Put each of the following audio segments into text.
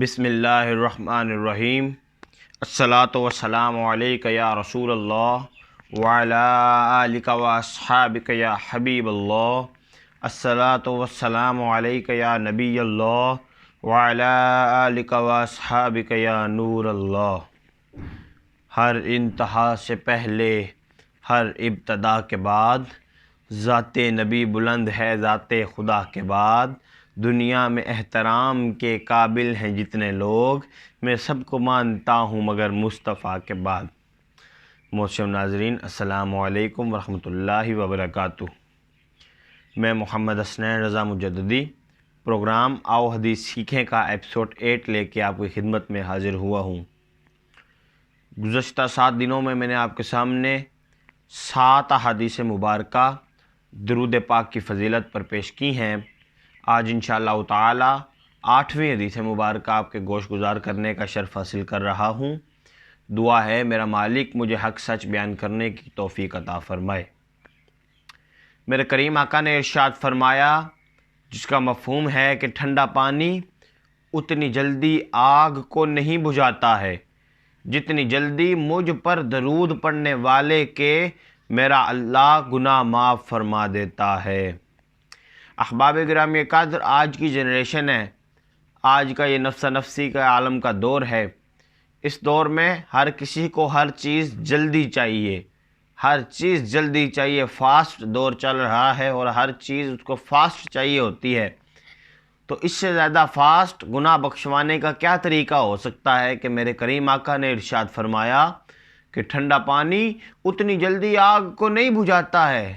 بسم اللہ الرحمن الرحیم۔ الصلاۃ والسلام علیک یا رسول اللہ وعلی آلک و اصحابک یا حبیب اللہ۔ الصلاۃ والسلام علیک یا نبی اللہ وعلی آلک و اصحابک یا نور اللہ۔ ہر انتہا سے پہلے، ہر ابتدا کے بعد، ذات نبی بلند ہے ذات خدا کے بعد۔ دنیا میں احترام کے قابل ہیں جتنے لوگ، میں سب کو مانتا ہوں مگر مصطفیٰ کے بعد۔ محترم ناظرین، السلام علیکم ورحمۃ اللہ وبرکاتہ۔ میں محمد حسنین رضا مجددی پروگرام آؤ حدیث سیکھیں کا ایپیسوڈ 8 لے کے آپ کی خدمت میں حاضر ہوا ہوں۔ گزشتہ 7 دنوں میں نے آپ کے سامنے 7 احادیث مبارکہ درود پاک کی فضیلت پر پیش کی ہیں۔ آج انشاءاللہ تعالی 8ویں حدیث مبارکہ آپ کے گوش گزار کرنے کا شرف حاصل کر رہا ہوں۔ دعا ہے میرا مالک مجھے حق سچ بیان کرنے کی توفیق عطا فرمائے۔ میرے کریم آقا نے ارشاد فرمایا، جس کا مفہوم ہے کہ ٹھنڈا پانی اتنی جلدی آگ کو نہیں بجھاتا ہے جتنی جلدی مجھ پر درود پڑھنے والے کے میرا اللہ گناہ معاف فرما دیتا ہے۔ احباب گرامی قدر، آج کی جنریشن ہے، آج کا یہ نفسا نفسی کا عالم کا دور ہے۔ اس دور میں ہر کسی کو ہر چیز جلدی چاہیے، ہر چیز جلدی چاہیے۔ فاسٹ دور چل رہا ہے اور ہر چیز اس کو فاسٹ چاہیے ہوتی ہے۔ تو اس سے زیادہ فاسٹ گناہ بخشوانے کا کیا طریقہ ہو سکتا ہے کہ میرے کریم آقا نے ارشاد فرمایا کہ ٹھنڈا پانی اتنی جلدی آگ کو نہیں بجھاتا ہے،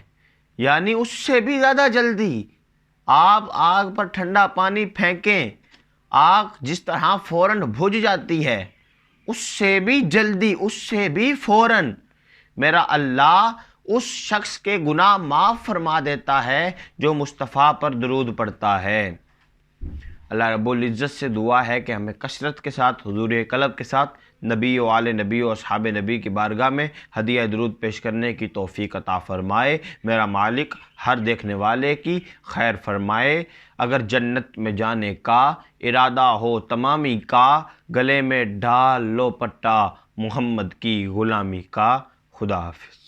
یعنی اس سے بھی زیادہ جلدی۔ آپ آگ پر ٹھنڈا پانی پھینکیں، آگ جس طرح فوراً بجھ جاتی ہے، اس سے بھی جلدی، اس سے بھی فوراً میرا اللہ اس شخص کے گناہ معاف فرما دیتا ہے جو مصطفیٰ پر درود پڑھتا ہے۔ اللہ رب العزت سے دعا ہے کہ ہمیں کثرت کے ساتھ حضور قلب کے ساتھ نبی و آل نبی و اصحاب نبی کی بارگاہ میں ہدیہ درود پیش کرنے کی توفیق عطا فرمائے۔ میرا مالک ہر دیکھنے والے کی خیر فرمائے۔ اگر جنت میں جانے کا ارادہ ہو تمامی کا، گلے میں ڈال لو پٹا محمد کی غلامی کا۔ خدا حافظ۔